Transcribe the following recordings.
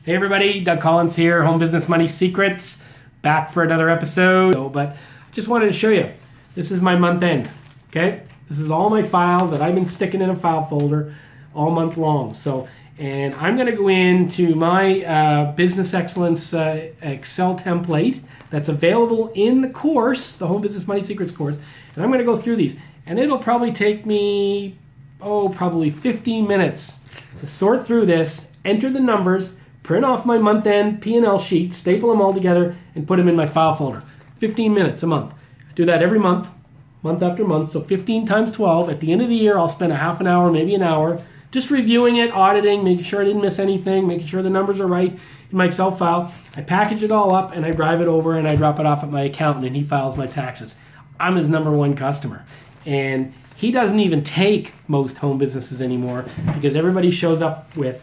Hey everybody, Doug Collins here, Home Business Money Secrets, back for another episode. But I just wanted to show you, this is my month end, okay? This is all my files that I've been sticking in a file folder all month long. And I'm gonna go into my Business Excellence Excel template that's available in the course, the Home Business Money Secrets course, and I'm gonna go through these. And it'll probably take me, probably 15 minutes to sort through this, enter the numbers, print off my month-end P&L sheet, staple them all together, and put them in my file folder. 15 minutes a month. I do that every month, month after month, so 15 times 12. At the end of the year, I'll spend a half an hour, maybe an hour, just reviewing it, auditing, making sure I didn't miss anything, making sure the numbers are right in my Excel file. I package it all up, and I drive it over, and I drop it off at my accountant, and he files my taxes. I'm his #1 customer. And he doesn't even take most home businesses anymore because everybody shows up with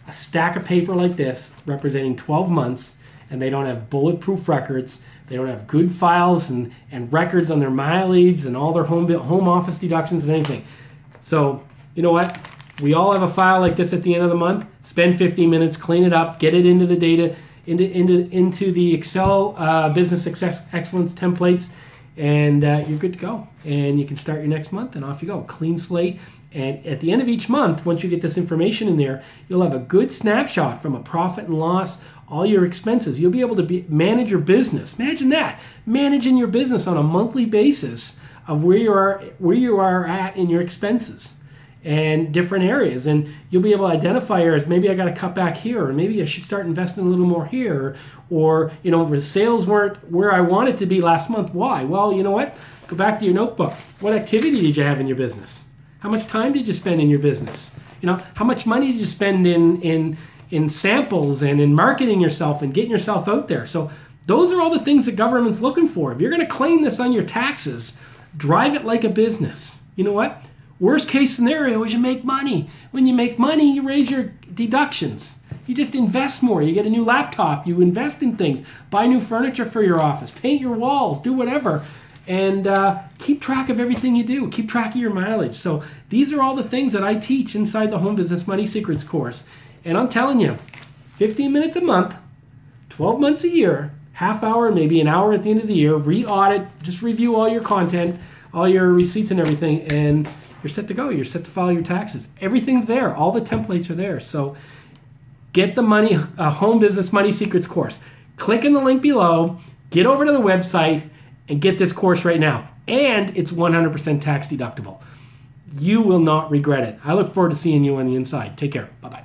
a stack of paper like this representing 12 months, and they don't have bulletproof records. They don't have good files and records on their mileage and all their home office deductions and anything. So you know what? We all have a file like this at the end of the month. Spend 15 minutes, clean it up, get it into the data, into the Excel Business Excellence templates, and you're good to go. And you can start your next month, and off you go. Clean slate. And at the end of each month, once you get this information in there, you'll have a good snapshot from a profit and loss, all your expenses. You'll be able to manage your business. Imagine that, managing your business on a monthly basis of where you are at in your expenses and different areas. And you'll be able to identify areas. Maybe I got to cut back here, or maybe I should start investing a little more here, or the sales weren't where I wanted to be last month. Why? Well, you know what? Go back to your notebook. What activity did you have in your business? How much time did you spend in your business? How much money did you spend in samples and in marketing yourself and getting yourself out there? So those are all the things the government's looking for. If you're going to claim this on your taxes, drive it like a business. You know what? Worst case scenario is you make money. When you make money, you raise your deductions. You just invest more. You get a new laptop. You invest in things. Buy new furniture for your office. Paint your walls. Do whatever. And keep track of everything you do. Keep track of your mileage. So these are all the things that I teach inside the Home Business Money Secrets course. And I'm telling you, 15 minutes a month, 12 months a year, half hour, maybe an hour at the end of the year, re-audit, just review all your content, all your receipts and everything, and you're set to go. You're set to file your taxes. Everything's there. All the templates are there. So get the Home Business Money Secrets course. Click in the link below, get over to the website, and get this course right now. And it's 100% tax deductible. You will not regret it. I look forward to seeing you on the inside. Take care. Bye-bye.